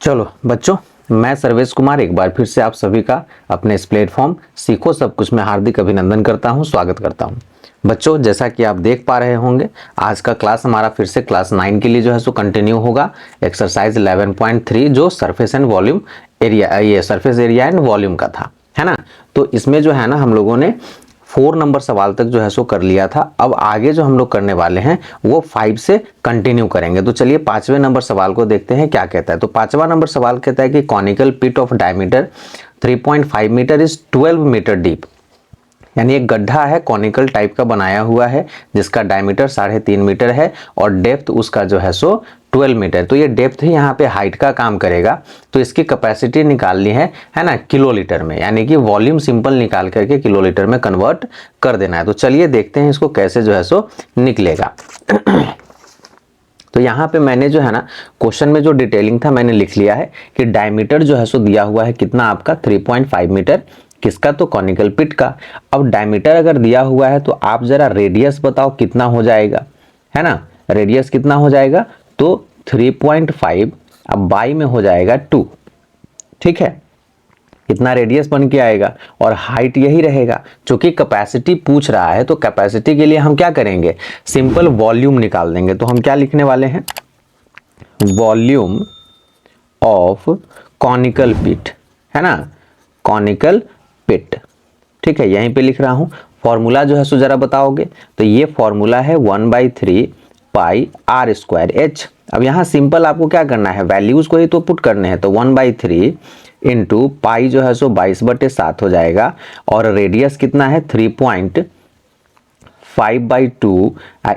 चलो बच्चों, मैं सर्वेश कुमार एक बार फिर से आप सभी का अपने इस प्लेटफॉर्म सीखो सब कुछ में हार्दिक अभिनंदन करता हूं, स्वागत करता हूं। बच्चों, जैसा कि आप देख पा रहे होंगे, आज का क्लास हमारा फिर से क्लास 9 के लिए जो है सो कंटिन्यू होगा। एक्सरसाइज 11.3 जो सरफेस एंड वॉल्यूम एरिया, ये सरफेस एरिया एंड वॉल्यूम का था, है ना। तो इसमें जो है ना हम लोगों ने 4 नंबर सवाल तक जो है सो कर लिया था। अब आगे जो हम लोग करने वाले हैं वो 5 से कंटिन्यू करेंगे। तो चलिए 5वें नंबर सवाल को देखते हैं क्या कहता है। तो 5वां नंबर सवाल कहता है कि conical pit of diameter 3.5 metre is 12 metre deep. यानी एक गड्ढा है, कॉनिकल टाइप का बनाया हुआ है, जिसका डायमीटर 3.5 मीटर है और डेप्थ उसका जो है सो 12 मीटर। तो ये डेप्थ ही यहाँ पे हाइट का काम करेगा। तो इसकी कैपेसिटी निकालनी है ना, किलोलीटर में, यानी कि वॉल्यूम सिंपल निकाल करके किलोलीटर में कन्वर्ट कर देना है। तो चलिए देखते हैं इसको कैसे जो है सो निकलेगा। तो यहाँ पे मैंने जो है ना क्वेश्चन में जो डिटेलिंग था मैंने लिख लिया है कि डायमीटर जो है सो दिया हुआ है कितना आपका 3.5 मीटर, किसका, तो कॉनिकल पिट का। अब डायमीटर अगर दिया हुआ है तो आप जरा रेडियस बताओ कितना हो जाएगा, है ना। रेडियस कितना हो जाएगा, तो 3.5 अब बाई में हो जाएगा 2, ठीक है। कितना रेडियस बन के आएगा और हाइट यही रहेगा। क्योंकि कैपेसिटी पूछ रहा है तो कैपेसिटी के लिए हम क्या करेंगे, सिंपल वॉल्यूम निकाल देंगे। तो हम क्या लिखने वाले हैं, वॉल्यूम ऑफ कॉनिकल पिट, है ना, कॉनिकल पिट, ठीक है। यहीं पे लिख रहा हूं। फॉर्मूला जो है सो जरा बताओगे, तो ये फॉर्मूला है 1/3 पाई आर स्क्वायर एच। अब यहाँ सिंपल आपको क्या करना है, वैल्यूज को ही तो पुट करने हैं। तो 1/3 इंटू पाई जो है सो 22/7 हो जाएगा और रेडियस कितना है 3.5/2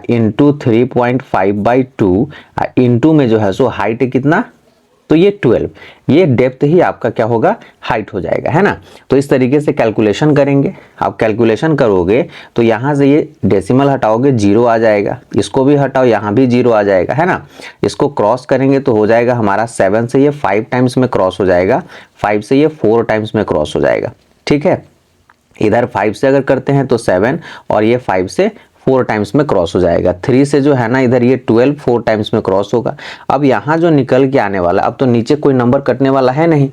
इंटू 3.5/2 इंटू में जो है सो हाइट कितना, तो ये 12, ये डेप्थ ही आपका क्या होगा, हाइट हो जाएगा, है ना। तो इस तरीके से कैलकुलेशन करेंगे। आप कैलकुलेशन करोगे तो यहाँ से ये डेसिमल हटाओगे 0 आ जाएगा, इसको भी हटाओ यहाँ भी 0 आ जाएगा, है ना। इसको क्रॉस करेंगे तो हो जाएगा हमारा 7 से ये 5 टाइम्स में क्रॉस हो जाएगा, 5 से ये 4 टाइम्स में क्रॉस हो जाएगा, ठीक है। इधर 5 से अगर करते हैं तो 7 और ये 5 से 4 टाइम्स में क्रॉस हो जाएगा। 3 से जो है ना इधर ये 12 4 टाइम्स में क्रॉस होगा। अब यहाँ जो निकल के आने वाला, अब तो नीचे कोई नंबर कटने वाला है नहीं,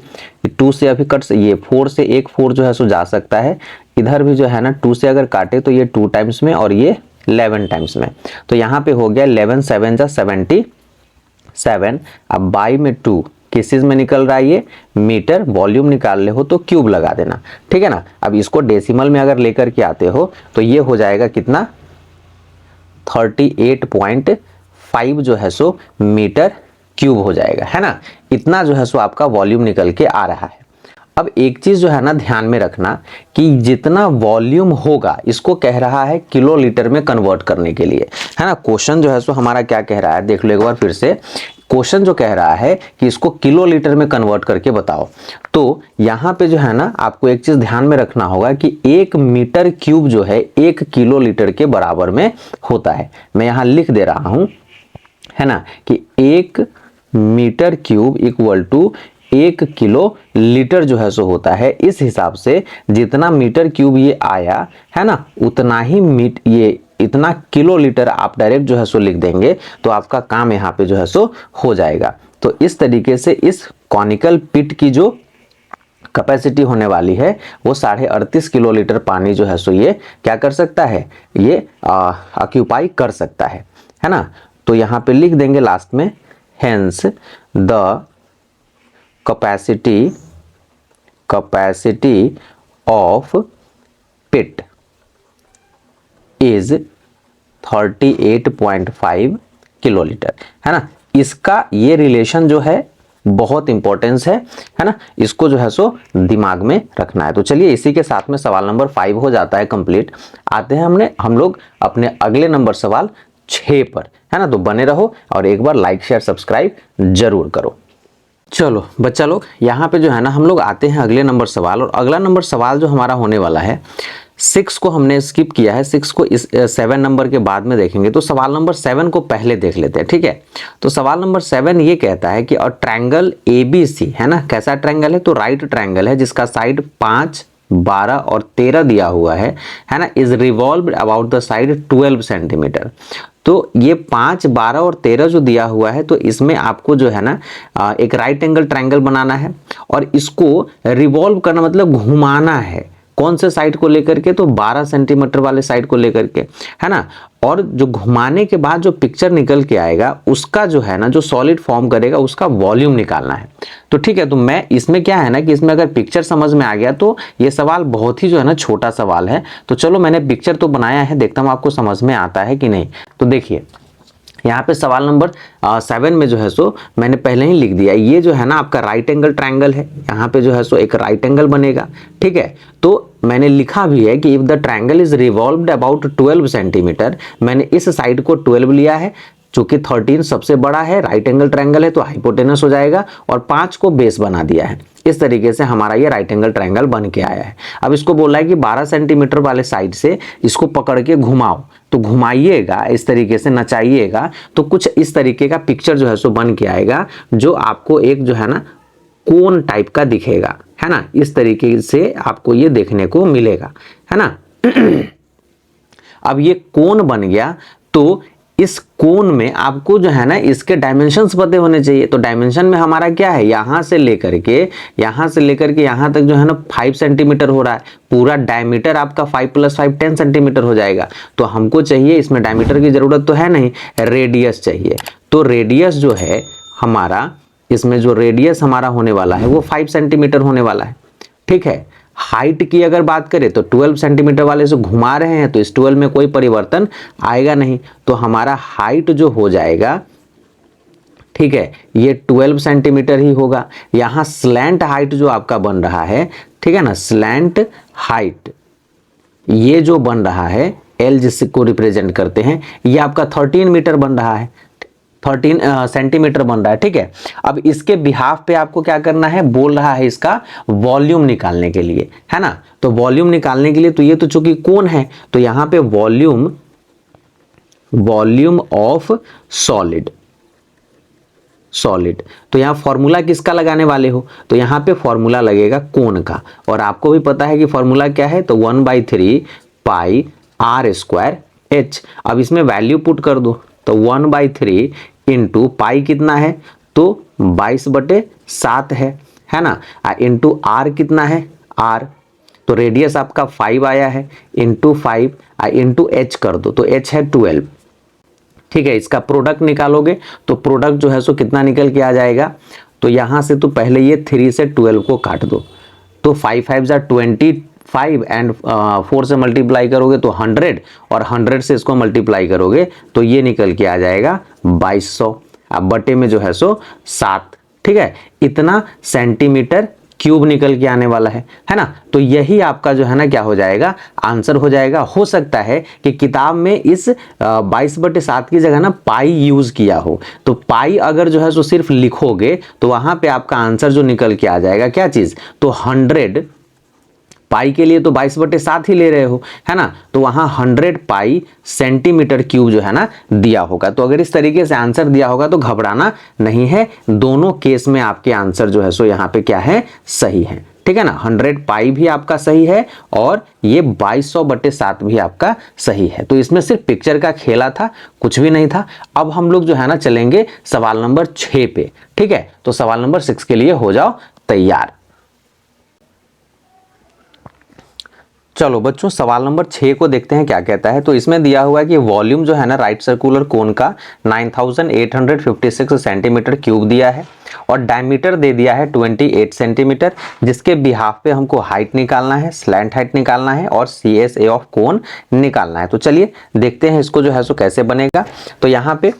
2 से अभी कट, ये 4 से एक 4 जो है सो जा सकता है। इधर भी जो है ना 2 से अगर काटे तो ये 2 टाइम्स में और ये 11 टाइम्स में। तो यहाँ पे हो गया 11 7 जा 77। अब बाई में 2 किस चीज में निकल रहा है, ये मीटर। वॉल्यूम निकाल ले हो तो क्यूब लगा देना, ठीक है ना। अब इसको डेसिमल में अगर लेकर के आते हो तो ये हो जाएगा कितना, 38.5 जो है सो मीटर क्यूब हो जाएगा, है ना। इतना जो है सो आपका वॉल्यूम निकल के आ रहा है। अब एक चीज जो है ना ध्यान में रखना कि जितना वॉल्यूम होगा इसको कह रहा है किलो लीटर में कन्वर्ट करने के लिए, है ना। क्वेश्चन जो है सो हमारा क्या कह रहा है, देख लो एक बार फिर से। क्वेश्चन जो कह रहा है कि इसको किलो लीटर में कन्वर्ट करके बताओ। तो यहाँ पे जो है ना आपको एक चीज ध्यान में रखना होगा कि 1 मीटर क्यूब जो है 1 किलो लीटर के बराबर में होता है। मैं यहाँ लिख दे रहा हूं, है ना, कि 1 metre cube equal to 1 kilo litre जो है सो होता है। इस हिसाब से जितना मीटर क्यूब ये आया, है ना, उतना ही ये इतना किलो लीटर आप डायरेक्ट जो है सो लिख देंगे तो आपका काम यहाँ पे जो है सो हो जाएगा। तो इस तरीके से इस कॉनिकल पिट की जो कैपेसिटी होने वाली है वो 38.5 किलो लीटर पानी जो है सो ये क्या कर सकता है, ये ऑक्यूपाई कर सकता है ना। तो यहाँ पे लिख देंगे लास्ट में, hence the capacity of pit is 38.5 kilo litre, है ना। इसका ये रिलेशन जो है बहुत इंपॉर्टेंस है ना। इसको जो है सो दिमाग में रखना है। तो चलिए इसी के साथ में सवाल नंबर 5 हो जाता है कंप्लीट। आते हैं हम लोग अपने अगले नंबर सवाल 6 पर, है ना। तो बने रहो और एक बार लाइक शेयर सब्सक्राइब जरूर करो। चलो बच्चा लोग, यहाँ पे जो है ना हम लोग आते हैं अगले नंबर सवाल। और अगला नंबर सवाल जो हमारा होने वाला है, 6 को हमने स्किप किया है, 6 को इस 7 नंबर के बाद में देखेंगे। तो सवाल नंबर 7 को पहले देख लेते हैं, ठीक है। तो सवाल नंबर 7 ये कहता है कि और ट्रायंगल ABC, है ना, कैसा ट्रायंगल है, तो राइट ट्रायंगल है जिसका साइड 5 12 और 13 दिया हुआ है ना, is revolve about the side 12 centimetre. तो ये 5, 12 और 13 जो दिया हुआ है, तो इसमें आपको जो है ना एक राइट एंगल ट्रायंगल बनाना है और इसको रिवॉल्व करना मतलब घुमाना है। कौन से साइड को लेकर के? तो 12 सेंटीमीटर वाले साइड को लेकर के, है ना। और जो घुमाने के बाद जो पिक्चर निकल के आएगा उसका जो है ना, जो सॉलिड फॉर्म करेगा उसका वॉल्यूम निकालना है। तो ठीक है, तो मैं इसमें क्या है ना कि इसमें अगर पिक्चर समझ में आ गया तो ये सवाल बहुत ही जो है ना छोटा सवाल है। तो चलो मैंने पिक्चर तो बनाया है, देखता हूँ आपको समझ में आता है कि नहीं। तो देखिए यहाँ पे सवाल नंबर 7 में जो है सो मैंने पहले ही लिख दिया, ये जो है ना आपका राइट एंगल ट्रायंगल है। यहाँ पे जो है सो एक राइट एंगल बनेगा, ठीक है। तो मैंने लिखा भी है कि if the triangle is revolved about 12 centimetre, मैंने इस साइड को 12 लिया है, चूंकि 13 सबसे बड़ा है, राइट एंगल ट्रायंगल है तो हाइपोटेनस हो जाएगा, और 5 को बेस बना दिया है। इस तरीके से हमारा ये राइट एंगल ट्रायंगल बन के आया है। अब इसको बोला है कि 12 सेंटीमीटर वाले साइड से इसको पकड़ के घुमाओ, तो घुमाइएगा इस तरीके से, नचाइएगा, तो कुछ इस तरीके का पिक्चर जो है सो बन के आएगा, जो आपको एक जो है ना कोन टाइप का दिखेगा, है ना। इस तरीके से आपको ये देखने को मिलेगा, है ना। अब ये कोन बन गया, तो इस कोन में आपको जो है ना इसके डायमेंशंस पते होने चाहिए। तो डायमेंशन में हमारा क्या है, यहां से लेकर के यहां तक जो है ना 5 सेंटीमीटर हो रहा है। पूरा डायमीटर आपका 5 + 5 10 सेंटीमीटर हो जाएगा। तो हमको चाहिए, इसमें डायमीटर की जरूरत तो है नहीं, रेडियस चाहिए। तो रेडियस जो है हमारा, इसमें जो रेडियस हमारा होने वाला है वो 5 सेंटीमीटर होने वाला है, ठीक है। हाइट की अगर बात करें तो 12 सेंटीमीटर वाले से घुमा रहे हैं, तो इस 12 में कोई परिवर्तन आएगा नहीं, तो हमारा हाइट जो हो जाएगा, ठीक है, ये 12 सेंटीमीटर ही होगा। यहां स्लैंट हाइट जो आपका बन रहा है, ठीक है ना, स्लैंट हाइट ये जो बन रहा है, एल जिसको रिप्रेजेंट करते हैं, ये आपका 13 मीटर बन रहा है, 13 सेंटीमीटर बन रहा है, ठीक है। अब इसके बिहाफ पे आपको क्या करना है, बोल रहा है इसका वॉल्यूम निकालने के लिए, है ना। तो वॉल्यूम निकालने के लिए, तो ये तो चूंकि कोन है, तो यहां पे वॉल्यूम ऑफ सॉलिड, तो यहां फॉर्मूला किसका लगाने वाले हो, तो यहां पे फॉर्मूला लगेगा कोन का, और आपको भी पता है कि फॉर्मूला क्या है, तो 1/3 पाई r² h। अब इसमें वैल्यू पुट कर दो, तो 1/3 इंटू पाई कितना है, तो 22/7 है ना, इंटू आर कितना है, r, तो रेडियस आपका 5 आया है, इंटू 5 इंटू h कर दो, तो h है 12, ठीक है। इसका प्रोडक्ट निकालोगे तो प्रोडक्ट जो है सो कितना निकल के आ जाएगा, तो यहां से तो पहले ये 3 से 12 को काट दो, तो 5 5 = 25 एंड 4 से मल्टीप्लाई करोगे तो 100, और 100 से इसको मल्टीप्लाई करोगे तो ये निकल के आ जाएगा 2200, अब बटे में जो है सो 7, ठीक है। इतना सेंटीमीटर क्यूब निकल के आने वाला है ना। तो यही आपका जो है ना क्या हो जाएगा, आंसर हो जाएगा। हो सकता है कि किताब में इस 22/7 की जगह ना पाई यूज किया हो, तो पाई अगर जो है सो सिर्फ लिखोगे तो वहां पे आपका आंसर जो निकल के आ जाएगा, क्या चीज, तो 100 पाई के लिए तो 22/7 ही ले रहे हो, है ना, तो वहां 100 पाई सेंटीमीटर क्यूब जो है ना दिया होगा। तो अगर इस तरीके से आंसर दिया होगा तो घबराना नहीं है, दोनों केस में आपके आंसर जो है सो यहाँ पे क्या है, सही है, ठीक है ना। 100 पाई भी आपका सही है और ये 2200/7 भी आपका सही है। तो इसमें सिर्फ पिक्चर का खेला था, कुछ भी नहीं था। अब हम लोग जो है ना चलेंगे सवाल नंबर 6 पे, ठीक है। तो सवाल नंबर 6 के लिए हो जाओ तैयार। चलो बच्चों, सवाल नंबर 6 को देखते हैं क्या कहता है। तो इसमें दिया हुआ है कि वॉल्यूम जो है ना राइट सर्कुलर कोन का 9856 सेंटीमीटर क्यूब दिया है, और डायमीटर दे दिया है 28 सेंटीमीटर, जिसके बिहाफ पे हमको हाइट निकालना है, स्लैंट हाइट निकालना है, और CSA ऑफ कोन निकालना है। तो चलिए देखते हैं इसको जो है सो कैसे बनेगा। तो यहाँ पे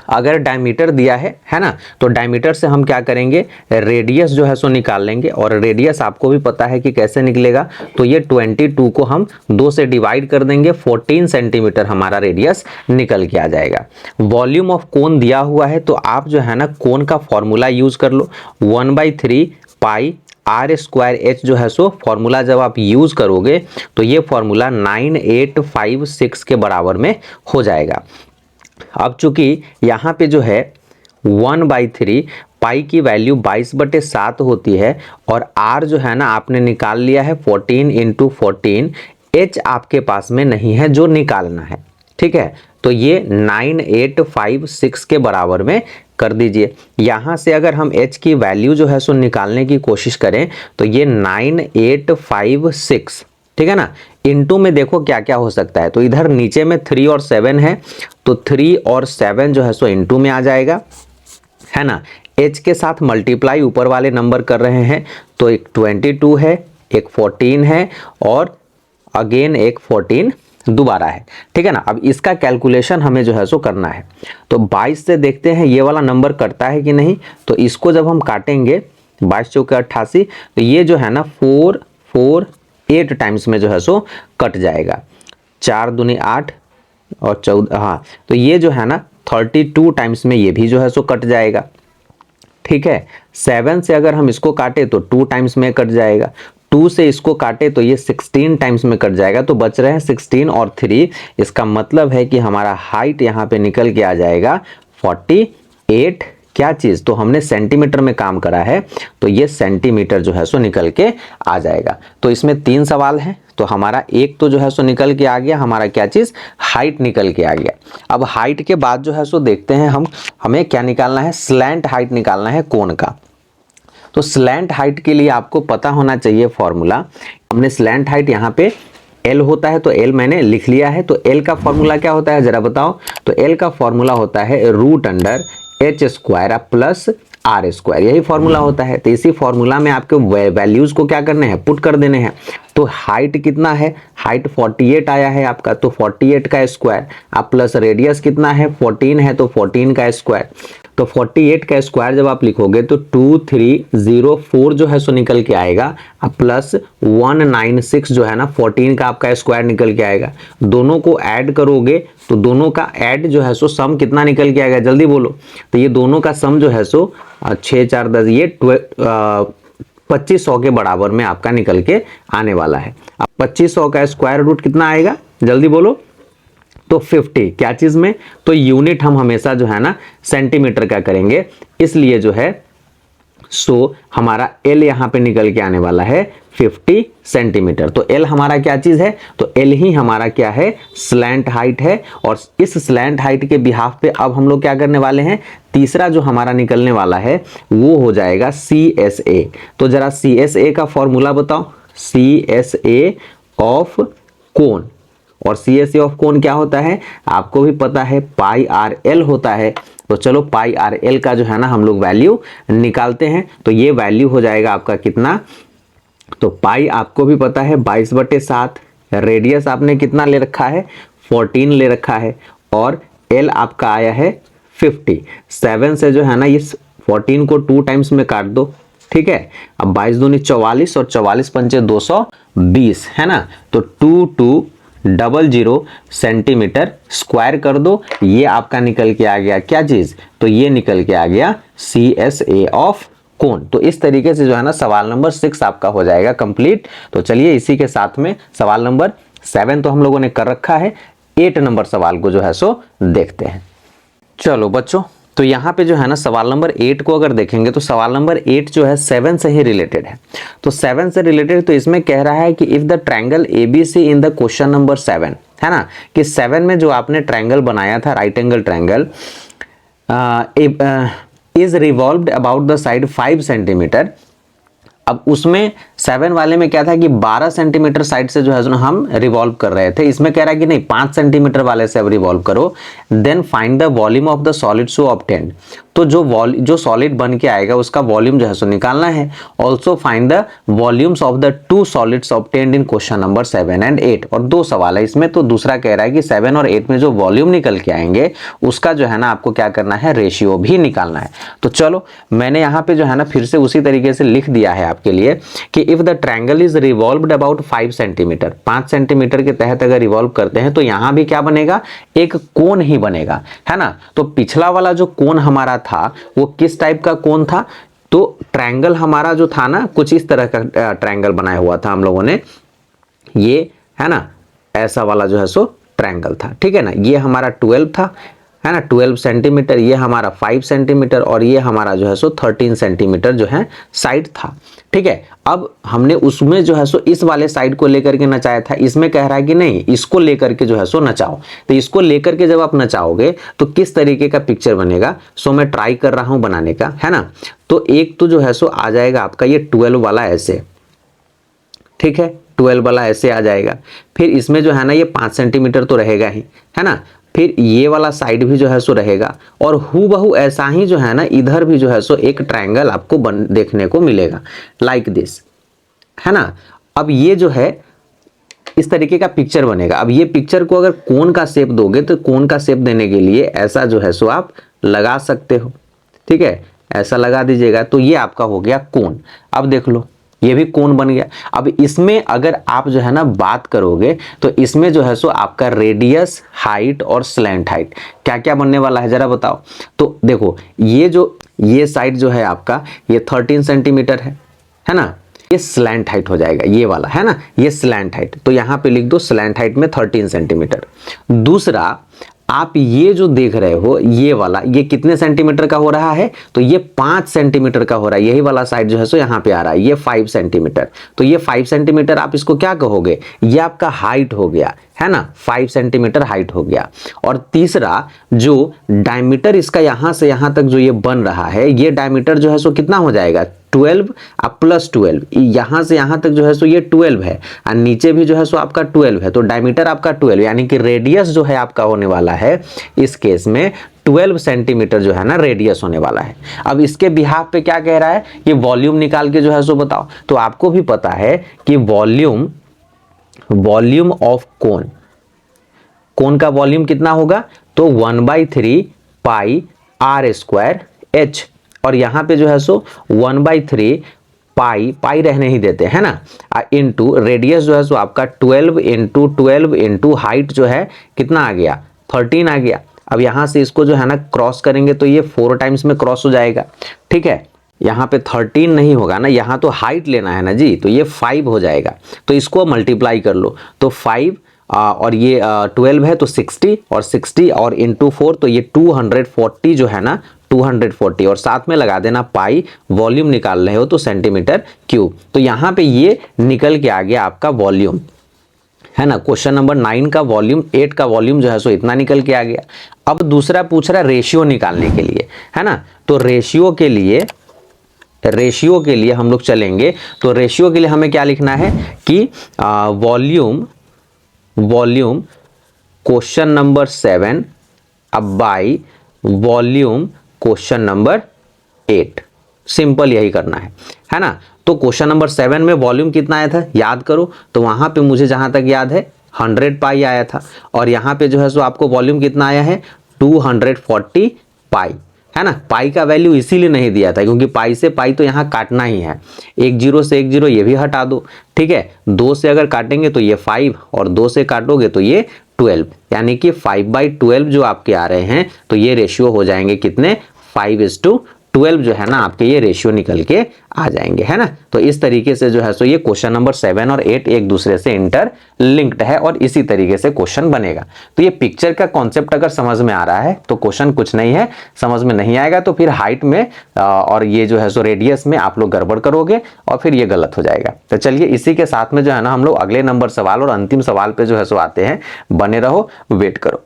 अगर डायमीटर दिया है ना, तो डायमीटर से हम क्या करेंगे, रेडियस जो है सो निकाल लेंगे, और रेडियस आपको भी पता है कि कैसे निकलेगा। तो ये 22 को हम 2 से डिवाइड कर देंगे, 14 सेंटीमीटर हमारा रेडियस निकल के आ जाएगा। वॉल्यूम ऑफ कोन दिया हुआ है, तो आप जो है ना कोन का फॉर्मूला यूज कर लो, 1/3 पाई r² h जो है सो फॉर्मूला जब आप यूज करोगे तो ये फॉर्मूला 9856 के बराबर में हो जाएगा। अब चूंकि यहाँ पे जो है 1/3 पाई की वैल्यू 22/7 होती है और आर जो है ना आपने निकाल लिया है 14 × 14, एच आपके पास में नहीं है जो निकालना है, ठीक है। तो ये 9856 के बराबर में कर दीजिए। यहां से अगर हम h की वैल्यू जो है सो निकालने की कोशिश करें तो ये 9856, ठीक है ना, इनटू में देखो क्या क्या हो सकता है। तो इधर नीचे में 3 और 7 है, तो 3 और 7 जो है सो इनटू में आ जाएगा, है ना। h के साथ मल्टीप्लाई ऊपर वाले नंबर कर रहे हैं, तो एक 22 है, एक 14 है और अगेन एक 14 दोबारा है, ठीक है ना। अब इसका कैलकुलेशन हमें जो है सो करना है। तो 22 से देखते हैं ये वाला नंबर कटता है कि नहीं। तो इसको जब हम काटेंगे 22 चौके 88, तो ये जो है ना 448 टाइम्स में जो है सो कट जाएगा। 4 दूनी 8 और 14, हाँ, तो ये जो है ना 32 टाइम्स में ये भी जो है सो कट जाएगा, ठीक है। 7 से अगर हम इसको काटे तो 2 टाइम्स में कट जाएगा। 2 से इसको काटे तो ये 16 टाइम्स में कट जाएगा। तो बच रहे हैं 16 और 3। इसका मतलब है कि हमारा हाइट यहाँ पे निकल के आ जाएगा 48। क्या चीज, तो हमने सेंटीमीटर में काम करा है, तो ये सेंटीमीटर जो है सो निकल के आ जाएगा। तो इसमें 3 सवाल हैं, तो हमारा एक तो जो है सो निकल के आ गया, हमारा क्या चीज, हाइट निकल के आ गया। अब हाइट के बाद जो है सो देखते हैं हमें क्या निकालना है, स्लैंट हाइट निकालना है कोण का। तो स्लैंट हाइट के लिए आपको पता होना चाहिए फॉर्मूला। हमने स्लैंट हाइट यहाँ पे L होता है, तो L मैंने लिख लिया है। तो L का फॉर्मूला क्या होता है जरा बताओ। तो L का फॉर्मूला होता है √h² प्लस r², यही फॉर्मूला होता है। तो इसी फॉर्मूला में आपके वैल्यूज को क्या करने हैं, पुट कर देने हैं। तो हाइट कितना है, हाइट 48 आया है आपका, तो 48 का स्क्वायर, अब प्लस रेडियस कितना है 14 है, तो 14 का स्क्वायर। तो 48 का स्क्वायर जब आप लिखोगे तो 2304 जो है सो निकल के आएगा, अब प्लस 196 जो है ना 14 का आपका स्क्वायर निकल के आएगा। दोनों को ऐड करोगे तो दोनों का ऐड जो है सो सम कितना निकल के आएगा, जल्दी बोलो। तो ये दोनों का सम जो है सो 6 4 10, ये 2500 के बराबर में आपका निकल के आने वाला है। अब 2500 का स्क्वायर रूट कितना आएगा, जल्दी बोलो। तो 50 क्या चीज में, तो यूनिट हम हमेशा जो है ना सेंटीमीटर का करेंगे, इसलिए जो है सो हमारा L यहाँ पे निकल के आने वाला है 50 सेंटीमीटर। तो L हमारा क्या चीज है, तो L ही हमारा क्या है, स्लैंट हाइट है। और इस स्लैंट हाइट के बिहाफ पे अब हम लोग क्या करने वाले हैं, तीसरा जो हमारा निकलने वाला है वो हो जाएगा CSA। तो जरा CSA का फॉर्मूला बताओ, CSA ऑफ कोण। और CSA ऑफ कोण क्या होता है, आपको भी पता है, πRL होता है। तो चलो πRL का जो है ना हम लोग वैल्यू निकालते हैं। तो ये वैल्यू हो जाएगा आपका कितना, तो पाई आपको भी पता है 22/7, रेडियस आपने कितना ले रखा है 14 ले रखा है, और L आपका आया है 50। 7 से जो है ना इस 14 को 2 टाइम्स में काट दो, ठीक है। अब 22 दूनी 44 और 44 पंचे 220, है ना। तो 2200 सेंटीमीटर स्क्वायर कर दो, ये आपका निकल के आ गया क्या चीज, तो ये निकल के आ गया CSA ऑफ कोण। तो इस तरीके से जो है ना सवाल नंबर 6 आपका हो जाएगा कंप्लीट। तो चलिए इसी के साथ में सवाल नंबर 7 तो हम लोगों ने कर रखा है, 8 नंबर सवाल को जो है सो देखते हैं। चलो बच्चों, तो यहाँ पे जो है ना सवाल नंबर 8 को अगर देखेंगे तो सवाल नंबर 8 जो है 7 से ही रिलेटेड है। तो 7 से रिलेटेड, तो इसमें कह रहा है कि if the triangle ABC in the question number 7, है ना, कि 7 में जो आपने ट्रायंगल बनाया था, right angle triangle, is revolved about the side 5 centimetre. अब उसमें 7 वाले में क्या था कि 12 सेंटीमीटर साइड से जो है हम रिवॉल्व कर रहे थे। इसमें कह रहा है कि नहीं 5 सेंटीमीटर वाले से अब रिवॉल्व करो। Then find the volume of the solid so obtained. तो जो सॉलिड बन के आएगा उसका वॉल्यूम जो है सो निकालना है। Also find the volumes of the 2 solids obtained in question number 7 and 8। और 2 सवाल है इसमें, तो दूसरा कह रहा है कि 7 और 8 में जो वॉल्यूम निकल के आएंगे उसका जो है ना आपको क्या करना है, रेशियो भी निकालना है। तो चलो मैंने यहाँ पे जो है ना फिर से उसी तरीके से लिख दिया है आपके लिए कि if the triangle is revolved about 5 centimetre, 5 centimetre के तहत अगर रिवॉल्व करते हैं तो यहां भी क्या बनेगा, एक कोण ही बनेगा, है ना। तो पिछला वाला जो कोण हमारा था वो किस टाइप का कोण था, तो ट्रायंगल हमारा जो था ना कुछ इस तरह का ट्रायंगल बनाया हुआ था हम लोगों ने, ये है ना, ऐसा वाला जो है सो ट्रायंगल था, ठीक है ना। ये हमारा 12 था, है ना 12 सेंटीमीटर, ये हमारा 5 सेंटीमीटर और ये हमारा जो है सो 13 सेंटीमीटर जो है साइड था। ठीक है, अब हमने उसमें जो है सो इस वाले साइड को लेकर के नचाया था, इसमें कह रहा है कि नहीं इसको लेकर के जो है सो नचाओ। तो इसको लेकर के जब आप नचाओगे तो किस तरीके का पिक्चर बनेगा, सो मैं ट्राई कर रहा हूं बनाने का, है ना। तो एक तो जो है सो आ जाएगा आपका ये 12 वाला ऐसे, ठीक है 12 वाला ऐसे आ जाएगा। फिर इसमें जो है ना ये 5 सेंटीमीटर तो रहेगा ही, है ना। फिर ये वाला साइड भी जो है सो रहेगा और हूबहू ऐसा ही जो है ना इधर भी जो है सो एक ट्रायंगल आपको देखने को मिलेगा लाइक दिस, है ना। अब ये जो है इस तरीके का पिक्चर बनेगा। अब ये पिक्चर को अगर कोन का शेप दोगे तो कोन का शेप देने के लिए ऐसा जो है सो आप लगा सकते हो, ठीक है ऐसा लगा दीजिएगा तो ये आपका हो गया कोन। अब देख लो ये भी कोन बन गया। अब इसमें अगर आप जो है ना बात करोगे तो इसमें जो है सो आपका रेडियस, हाइट और स्लैंट हाइट क्या क्या बनने वाला है जरा बताओ। तो देखो ये साइड जो है आपका ये 13 सेंटीमीटर है ना, ये स्लैंट हाइट हो जाएगा ये वाला, है ना ये स्लैंट हाइट। तो यहां पे लिख दो स्लैंट हाइट में 13 सेंटीमीटर। दूसरा आप ये जो देख रहे हो ये वाला ये कितने सेंटीमीटर का हो रहा है, तो ये 5 सेंटीमीटर का हो रहा है। यही वाला साइड जो है सो यहाँ पे आ रहा है ये 5 सेंटीमीटर। तो ये 5 सेंटीमीटर आप इसको क्या कहोगे, ये आपका हाइट हो गया, है ना 5 सेंटीमीटर हाइट हो गया। और तीसरा जो डायमीटर इसका यहां से यहां तक जो ये बन रहा है ये डायमीटर जो है सो कितना हो जाएगा 12 प्लस 12, यहां से यहां तक जो है सो ये 12 है और नीचे भी जो है सो आपका 12 है। तो डायमीटर आपका 12 यानी कि रेडियस जो है आपका होने वाला है इस केस में 12 सेंटीमीटर जो है ना रेडियस होने वाला है। अब इसके बिहाफ पे क्या कह रहा है, ये वॉल्यूम निकाल के जो है सो बताओ। तो आपको भी पता है कि वॉल्यूम ऑफ कोन का वॉल्यूम कितना होगा, तो 1/3 पाई आर स्क्वायर एच, और यहां पे जो है सो 1/3 पाई रहने ही देते हैं ना, इनटू रेडियस जो है सो आपका 12 इंटू हाइट जो है कितना आ गया 13 आ गया। अब यहां से इसको जो है ना क्रॉस करेंगे तो ये 4 टाइम्स में क्रॉस हो जाएगा, ठीक है। यहाँ पे 13 नहीं होगा ना, यहाँ तो हाइट लेना है ना जी, तो ये 5 हो जाएगा। तो इसको मल्टीप्लाई कर लो तो 5 और ये 12 है तो 60 और 60 और इंटू 4 तो ये 240 जो है ना 240 और साथ में लगा देना पाई, वॉल्यूम निकाल रहे हो तो सेंटीमीटर क्यूब। तो यहाँ पे ये निकल के आ गया आपका वॉल्यूम, है ना। क्वेश्चन नंबर 9 का वॉल्यूम 8 का वॉल्यूम जो है सो इतना निकल के आ गया। अब दूसरा पूछ रहा है रेशियो निकालने के लिए, है ना। तो रेशियो के लिए हम लोग चलेंगे। तो रेशियो के लिए हमें क्या लिखना है कि वॉल्यूम क्वेश्चन नंबर 7 अब by volume question number 8, simple यही करना है ना। तो क्वेश्चन नंबर 7 में वॉल्यूम कितना आया था याद करो, तो वहां पे मुझे जहां तक याद है 100 पाई आया था और यहाँ पे जो है सो आपको वॉल्यूम कितना आया है 240 पाई, है ना। पाई का वैल्यू इसीलिए नहीं दिया था क्योंकि पाई से पाई तो यहाँ काटना ही है, 1 0 से 1 0 ये भी हटा दो, ठीक है। 2 से अगर काटेंगे तो ये 5 और 2 से काटोगे तो ये 12, यानी कि 5/12 जो आपके आ रहे हैं। तो ये रेशियो हो जाएंगे कितने 5:12 जो है ना आपके ये रेशियो निकल के आ जाएंगे, है ना। तो इस तरीके से जो है सो ये क्वेश्चन नंबर 7 और 8 एक दूसरे से इंटर लिंक्ड है और इसी तरीके से क्वेश्चन बनेगा। तो ये पिक्चर का कॉन्सेप्ट अगर समझ में आ रहा है तो क्वेश्चन कुछ नहीं है, समझ में नहीं आएगा तो फिर हाइट में और ये जो है सो रेडियस में आप लोग गड़बड़ करोगे और फिर ये गलत हो जाएगा। तो चलिए इसी के साथ में जो है ना हम लोग अगले नंबर सवाल और अंतिम सवाल पे जो है सो आते हैं। बने रहो, वेट करो।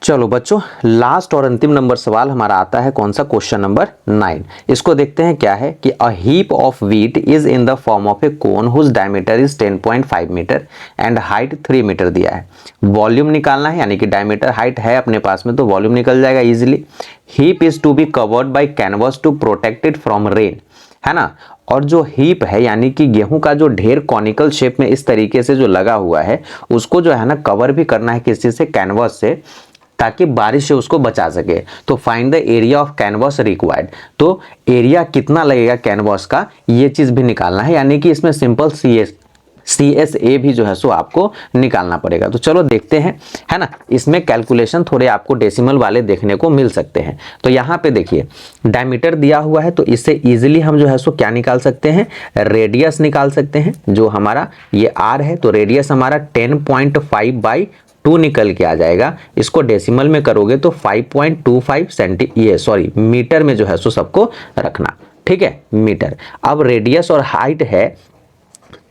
चलो बच्चों लास्ट और अंतिम नंबर सवाल हमारा आता है कौन सा, क्वेश्चन नंबर 9। इसको देखते हैं क्या है कि a heap of wheat is in the form of a cone whose diameter is 10.5 metre and height 3 metre दिया है। वॉल्यूम निकालना है, यानी कि डायमीटर हाइट है अपने पास में तो वॉल्यूम निकल जाएगा easily. Heap is to be covered by canvas to protect it from rain, है ना। और जो हीप है यानी कि गेहूं का जो ढेर कॉनिकल शेप में इस तरीके से जो लगा हुआ है उसको जो है ना कवर भी करना है किसी से, कैनवस से, ताकि बारिश से उसको बचा सके। तो find the area of canvas required, तो एरिया कितना लगेगा कैनवास का ये चीज भी निकालना है, यानी कि इसमें सिंपल CSA भी जो है सो आपको निकालना पड़ेगा। तो चलो देखते हैं, है ना। इसमें कैलकुलेशन थोड़े आपको डेसिमल वाले देखने को मिल सकते हैं। तो यहाँ पे देखिए डायमीटर दिया हुआ है तो इससे इजीली हम जो है सो क्या निकाल सकते हैं, रेडियस निकाल सकते हैं। जो हमारा ये R है तो रेडियस हमारा 10.5/2 2 निकल के आ जाएगा। इसको डेसिमल में करोगे तो 5.25 मीटर में जो है सो सबको रखना, ठीक है, मीटर। अब रेडियस और हाइट है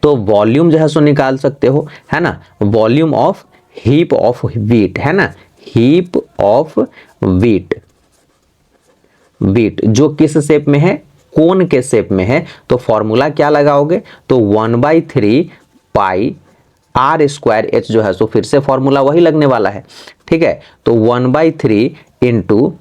तो वॉल्यूम जो है सो निकाल सकते हो, है ना, volume of heap of wheat, है ना, हीप ऑफ व्हीट, व्हीट जो किस शेप में है, कोन के शेप में है, तो फॉर्मूला क्या लगाओगे, तो 1/3 पाई आर स्क्वायर एच जो है सो फिर से फॉर्मूला वही लगने वाला है, ठीक है। तो 1/3 इंटू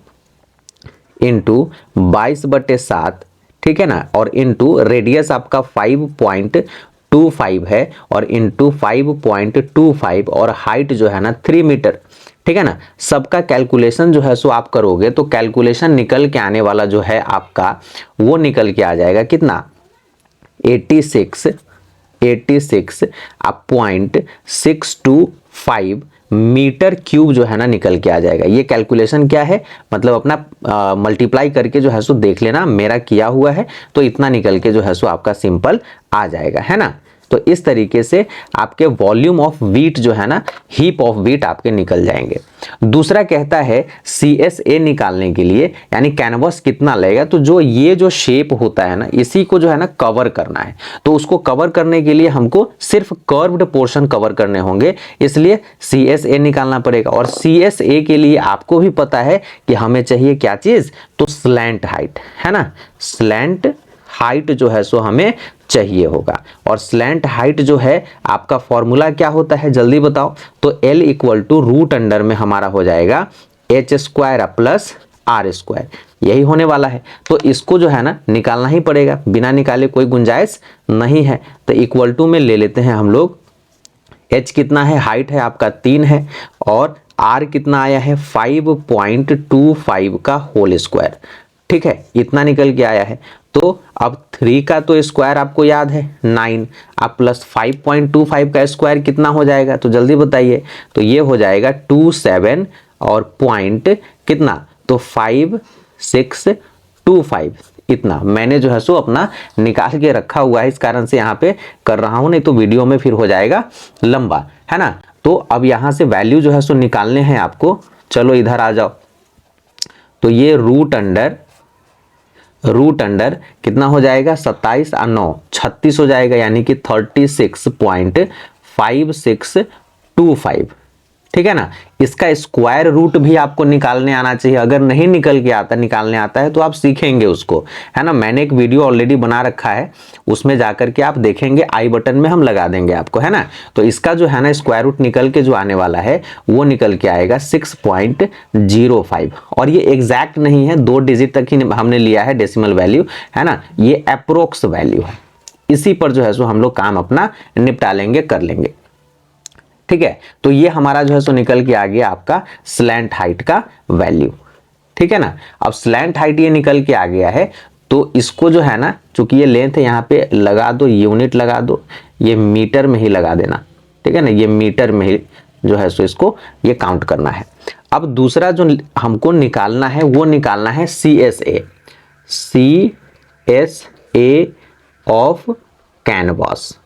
22/7, ठीक है ना, और इंटू रेडियस आपका 5.25 है और इंटू 5.25 और हाइट जो है ना 3 मीटर, ठीक है ना। सबका कैलकुलेशन जो है सो आप करोगे तो कैलकुलेशन निकल के आने वाला जो है आपका वो निकल के आ जाएगा कितना, 86.625 मीटर क्यूब जो है ना निकल के आ जाएगा। ये कैलकुलेशन क्या है, मतलब अपना मल्टीप्लाई करके जो है सो देख लेना, मेरा किया हुआ है तो इतना निकल के जो है सो आपका सिंपल आ जाएगा, है ना। तो इस तरीके से आपके वॉल्यूम ऑफ व्हीट जो है ना, हीप ऑफ व्हीट आपके निकल जाएंगे। दूसरा कहता है CSA निकालने के लिए, यानी कैनवस कितना लगेगा, तो जो ये जो शेप होता है ना इसी को जो है ना कवर करना है, तो उसको कवर करने के लिए हमको सिर्फ कर्व्ड पोर्शन कवर करने होंगे, इसलिए CSA निकालना पड़ेगा। और CSA के लिए आपको भी पता है कि हमें चाहिए क्या चीज, तो स्लैंट हाइट, है ना, स्लैंट हाइट जो है सो हमें चाहिए होगा। और स्लैंट हाइट जो है आपका फॉर्मूला क्या होता है जल्दी बताओ, तो L equal to root under में हमारा हो जाएगा h² प्लस r², यही होने वाला है। तो इसको जो है ना निकालना ही पड़ेगा, बिना निकाले कोई गुंजाइश नहीं है। तो इक्वल टू में ले लेते हैं हम लोग, h कितना है, हाइट है आपका 3 है और r कितना आया है 5.25 का होल स्क्वायर, ठीक है, इतना निकल के आया है। तो अब 3 का तो स्क्वायर आपको याद है 9, अब प्लस 5.25 का स्क्वायर कितना हो जाएगा, तो जल्दी बताइए, तो ये हो जाएगा 27 और पॉइंट कितना, तो 5625, इतना मैंने जो है सो अपना निकाल के रखा हुआ है, इस कारण से यहाँ पे कर रहा हूँ, नहीं तो वीडियो में फिर हो जाएगा लंबा, है ना। तो अब यहाँ से वैल्यू जो है सो निकालने हैं आपको, चलो इधर आ जाओ। तो ये रूट अंडर कितना हो जाएगा, 27 और 9 36 हो जाएगा, यानी कि 36.5625, ठीक है ना। इसका स्क्वायर रूट भी आपको निकालने आना चाहिए, अगर नहीं निकल के आता, निकालने आता है तो आप सीखेंगे उसको, है ना। मैंने एक वीडियो ऑलरेडी बना रखा है, उसमें जाकर के आप देखेंगे, आई बटन में हम लगा देंगे आपको, है ना। तो इसका जो है ना स्क्वायर रूट निकल के जो आने वाला है वो निकल के आएगा 6.05, और ये एग्जैक्ट नहीं है, 2 डिजिट तक ही हमने लिया है डेसिमल वैल्यू, है ना, ये अप्रोक्स वैल्यू है। इसी पर जो है सो हम लोग काम अपना निपटा लेंगे, कर लेंगे, ठीक है। तो ये हमारा जो है सो निकल के आ गया आपका स्लैंट हाइट का वैल्यू, ठीक है ना। अब स्लैंट हाइट ये निकल के आ गया है, तो इसको जो है ना, चूंकि ये लेंथ है यहाँ पे लगा दो, यूनिट लगा दो, ये मीटर में ही लगा देना, ठीक है ना, ये मीटर में ही जो है सो इसको ये काउंट करना है। अब दूसरा जो हमको निकालना है वो निकालना है CSA ऑफ कैनवास।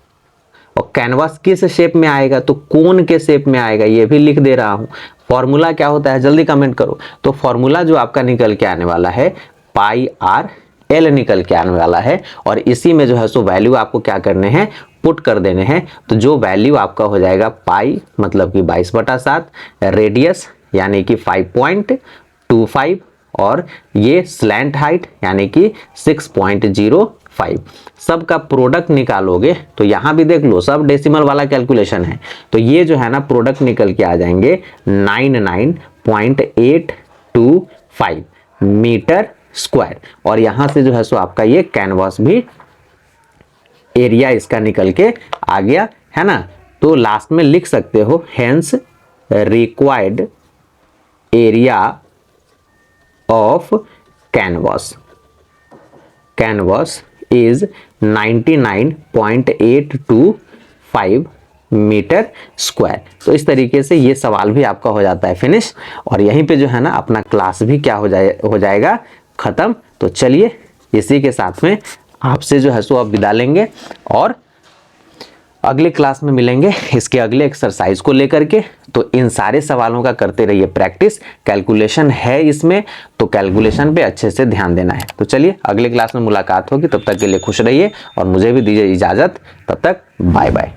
और कैनवास किस शेप में आएगा, तो कोन के शेप में आएगा, ये भी लिख दे रहा हूं। फॉर्मूला क्या होता है जल्दी कमेंट करो। तो फॉर्मूला जो आपका निकल के आने वाला है πr/l निकल के आने वाला है, और इसी में जो है सो वैल्यू आपको क्या करने हैं, पुट कर देने हैं। तो जो वैल्यू आपका हो जाएगा पाई मतलब कि 22/7, रेडियस यानी कि 5.25, और ये स्लैंट हाइट यानी कि 6.05, सब का प्रोडक्ट निकालोगे तो यहां भी देख लो सब डेसिमल वाला कैलकुलेशन है, तो ये जो है ना प्रोडक्ट निकल के आ जाएंगे 99.825 मीटर स्क्वायर। और यहां से जो है सो आपका ये कैनवास भी एरिया इसका निकल के आ गया, है ना। तो लास्ट में लिख सकते हो hence required area of canvas is 99.825 metre square. तो इस तरीके से ये सवाल भी आपका हो जाता है फिनिश, और यहीं पे जो है ना अपना क्लास भी क्या हो जाएगा खत्म। तो चलिए इसी के साथ में आपसे जो है सो अब विदा लेंगे, और अगले क्लास में मिलेंगे इसके अगले एक्सरसाइज को लेकर के। तो इन सारे सवालों का करते रहिए प्रैक्टिस, कैलकुलेशन है इसमें, तो कैलकुलेशन पे अच्छे से ध्यान देना है। तो चलिए अगले क्लास में मुलाकात होगी, तब तक के लिए खुश रहिए और मुझे भी दीजिए इजाजत। तब तक बाय बाय।